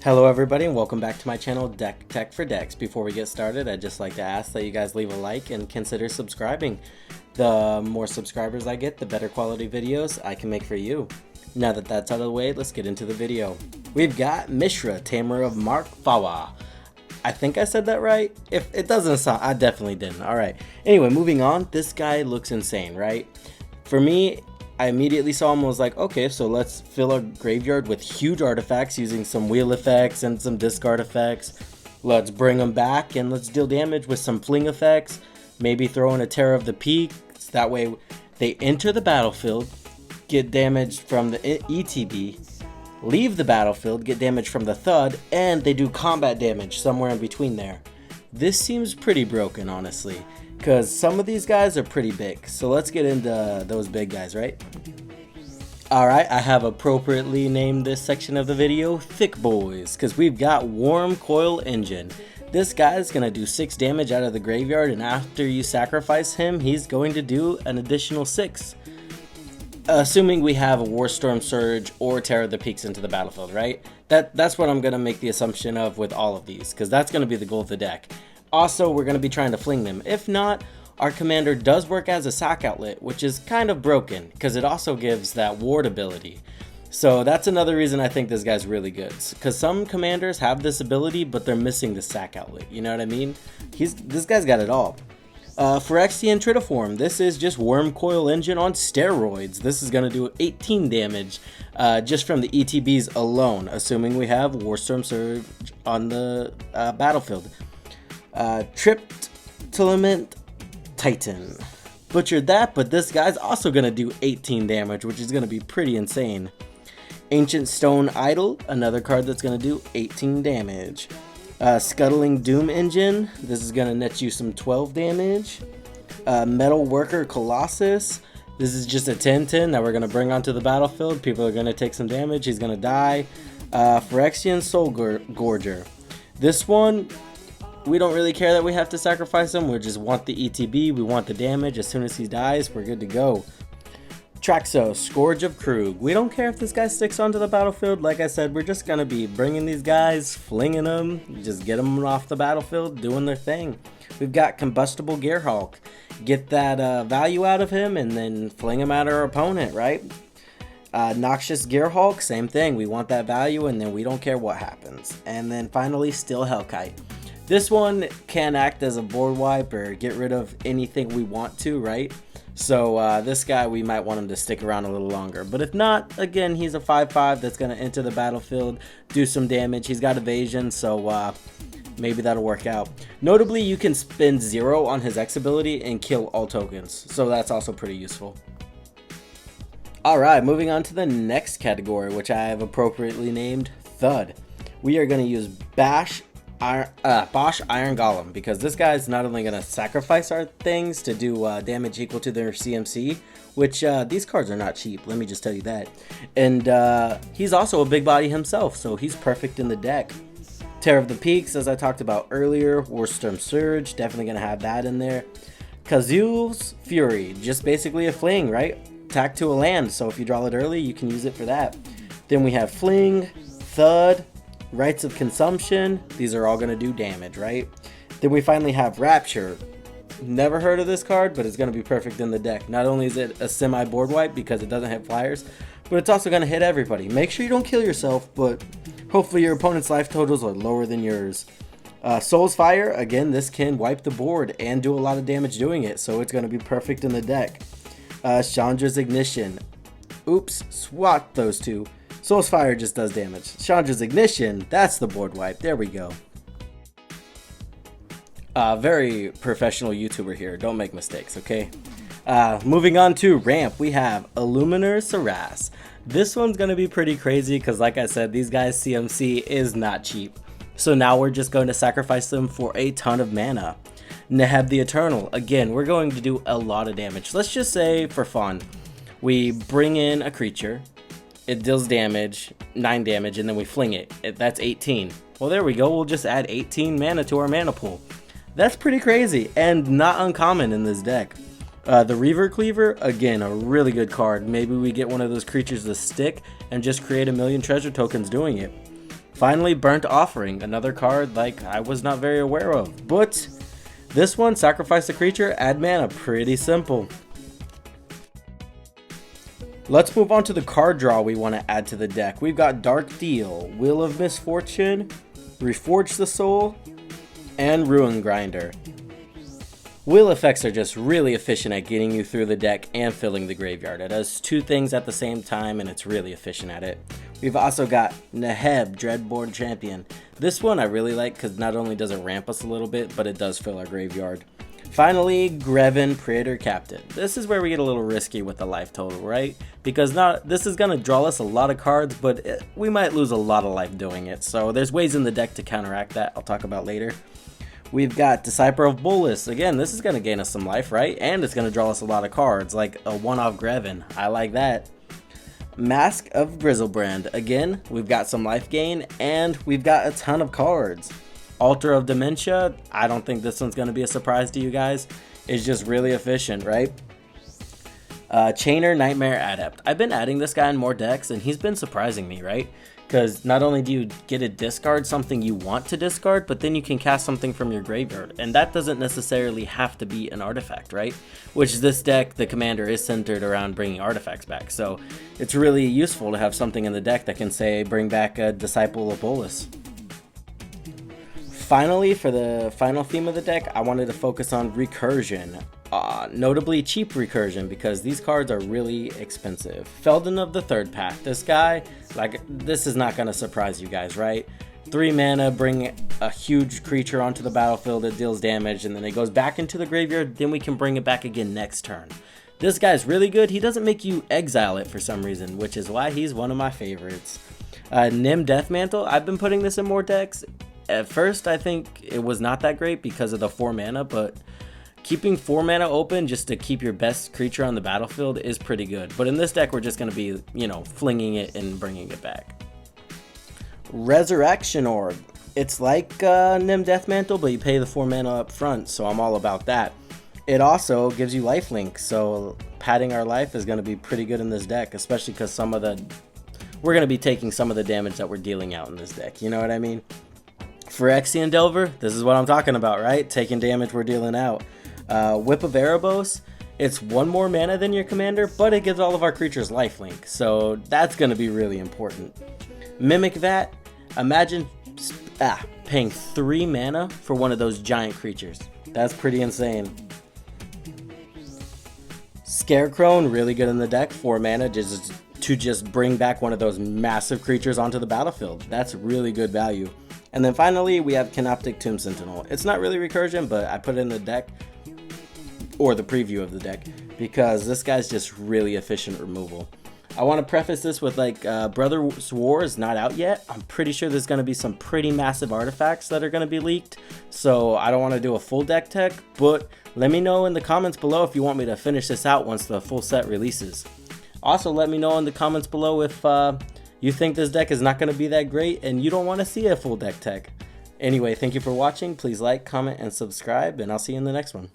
Hello everybody and welcome back to my channel Deck Tech for Decks. Before we get started, I'd just like to ask that you guys leave a like and consider subscribing. The more subscribers I get, the better quality videos I can make for you. Now that that's out of the way, let's get into the video. We've got Mishra, Tamer of Mark Fawa. I think I said that right. If it doesn't sound, I definitely didn't. Alright, anyway, moving on. This guy looks insane, right? For me, I immediately saw him and was like, okay, so let's fill our graveyard with huge artifacts using some wheel effects and some discard effects. Let's bring them back and let's deal damage with some fling effects. Maybe throw in a Terror of the Peaks. That way they enter the battlefield, get damage from the ETB, leave the battlefield, get damage from the Thud, and they do combat damage somewhere in between there. This seems pretty broken, honestly, because some of these guys are pretty big. So let's get into those big guys, right? Alright, I have appropriately named this section of the video Thick Boys, because we've got Warm Coil Engine. This guy's going to do 6 damage out of the graveyard, and after you sacrifice him, he's going to do an additional 6. Assuming we have a Warstorm Surge or Terror of the Peaks into the battlefield, right? That's what I'm going to make the assumption of with all of these, because that's going to be the goal of the deck. Also, we're going to be trying to fling them. If not, our commander does work as a sack outlet, which is kind of broken, because it also gives that ward ability. So that's another reason I think this guy's really good, because some commanders have this ability, but they're missing the sack outlet, you know what I mean? This guy's got it all. Phyrexian Tritiform, this is just Worm Coil Engine on steroids. This is going to do 18 damage just from the ETBs alone, assuming we have Warstorm Surge on the battlefield. Triptylament Titan. Butchered that, but this guy's also going to do 18 damage, which is going to be pretty insane. Ancient Stone Idol, another card that's going to do 18 damage. Scuttling Doom Engine, this is going to net you some 12 damage. Metal Worker Colossus, this is just a 10-10 that we're going to bring onto the battlefield. People are going to take some damage, he's going to die. Phyrexian Soul Gorger. This one, we don't really care that we have to sacrifice him, we just want the ETB, we want the damage. As soon as he dies, we're good to go. Traxos, Scourge of Krug. We don't care if this guy sticks onto the battlefield. Like I said, we're just going to be bringing these guys, flinging them, just get them off the battlefield, doing their thing. We've got Combustible Gearhulk. Get that value out of him and then fling him at our opponent, right? Noxious Gearhulk, same thing. We want that value and then we don't care what happens. And then finally, Steel Hellkite. This one can act as a board wipe or get rid of anything we want to, right? So this guy, we might want him to stick around a little longer. But if not, again, he's a 5/5 that's going to enter the battlefield, do some damage. He's got evasion, so maybe that'll work out. Notably, you can spend 0 on his X ability and kill all tokens. So that's also pretty useful. Alright, moving on to the next category, which I have appropriately named Thud. We are going to use Bosch Iron Golem, because this guy's not only going to sacrifice our things to do damage equal to their CMC, which these cards are not cheap, let me just tell you that. And he's also a big body himself, so he's perfect in the deck. Terror of the Peaks, as I talked about earlier, Warstorm Surge, definitely going to have that in there. Kazu's Fury, just basically a fling, right? Attack to a land, so if you draw it early, you can use it for that. Then we have Fling, Thud, Rites of Consumption, these are all going to do damage, right? Then we finally have Rapture. Never heard of this card, but it's going to be perfect in the deck. Not only is it a semi-board wipe because it doesn't hit flyers, but it's also going to hit everybody. Make sure you don't kill yourself, but hopefully your opponent's life totals are lower than yours. Soul's Fire, again, this can wipe the board and do a lot of damage doing it, so it's going to be perfect in the deck. Chandra's Ignition. Oops, swap those two. Soul's Fire just does damage. Chandra's Ignition, that's the board wipe. There we go. Very professional YouTuber here. Don't make mistakes, okay? Moving on to Ramp, we have Illuminator Saras. This one's going to be pretty crazy because, like I said, these guys' CMC is not cheap. So now we're just going to sacrifice them for a ton of mana. Neheb the Eternal. Again, we're going to do a lot of damage. Let's just say, for fun, we bring in a creature. It deals damage, 9 damage, and then we fling it. That's 18. Well, there we go. We'll just add 18 mana to our mana pool. That's pretty crazy and not uncommon in this deck. The Reaver Cleaver, again, a really good card. Maybe we get one of those creatures to stick and just create a million treasure tokens doing it. Finally, Burnt Offering, another card like I was not very aware of. But this one, sacrifice a creature, add mana, pretty simple. Let's move on to the card draw we want to add to the deck. We've got Dark Deal, Wheel of Misfortune, Reforge the Soul, and Ruin Grinder. Wheel effects are just really efficient at getting you through the deck and filling the graveyard. It does two things at the same time and it's really efficient at it. We've also got Neheb, Dreadborn Champion. This one I really like because not only does it ramp us a little bit, but it does fill our graveyard. Finally, Greven, Praetor Captain. This is where we get a little risky with the life total, right? Because this is going to draw us a lot of cards, but we might lose a lot of life doing it. So there's ways in the deck to counteract that I'll talk about later. We've got Disciple of Bolas. Again, this is going to gain us some life, right? And it's going to draw us a lot of cards, like a one-off Greven. I like that. Mask of Grizzlebrand. Again, we've got some life gain, and we've got a ton of cards. Altar of Dementia. I don't think this one's going to be a surprise to you guys. It's just really efficient, right? Chainer, Nightmare Adept. I've been adding this guy in more decks, and he's been surprising me, right? Because not only do you get to discard something you want to discard, but then you can cast something from your graveyard. And that doesn't necessarily have to be an artifact, right? Which this deck, the commander, is centered around bringing artifacts back. So it's really useful to have something in the deck that can, say, bring back a Disciple of Bolas. Finally, for the final theme of the deck, I wanted to focus on Recursion. Notably cheap Recursion, because these cards are really expensive. Feldon of the Third Path. This guy, this is not going to surprise you guys, right? 3 mana, bring a huge creature onto the battlefield that deals damage, and then it goes back into the graveyard, then we can bring it back again next turn. This guy's really good. He doesn't make you exile it for some reason, which is why he's one of my favorites. Nim Deathmantle. I've been putting this in more decks. At first, I think it was not that great because of the 4 mana, but keeping 4 mana open just to keep your best creature on the battlefield is pretty good. But in this deck, we're just going to be, flinging it and bringing it back. Resurrection Orb. It's like Nim Deathmantle, but you pay the 4 mana up front, so I'm all about that. It also gives you lifelink, so padding our life is going to be pretty good in this deck, especially because we're going to be taking some of the damage that we're dealing out in this deck, you know what I mean? Phyrexian Delver, this is what I'm talking about, right? Taking damage we're dealing out. Whip of Erebos, it's 1 more mana than your commander, but it gives all of our creatures lifelink, so that's going to be really important. Mimic Vat, imagine paying 3 mana for one of those giant creatures. That's pretty insane. Scarecrow, really good in the deck, 4 mana to just bring back one of those massive creatures onto the battlefield. That's really good value. And then finally, we have Canoptic Tomb Sentinel. It's not really Recursion, but I put it in the deck, or the preview of the deck, because this guy's just really efficient removal. I want to preface this with Brothers War is not out yet. I'm pretty sure there's going to be some pretty massive artifacts that are going to be leaked, so I don't want to do a full deck tech, but let me know in the comments below if you want me to finish this out once the full set releases. Also, let me know in the comments below if you think this deck is not going to be that great and you don't want to see a full deck tech. Anyway, thank you for watching. Please like, comment, and subscribe, and I'll see you in the next one.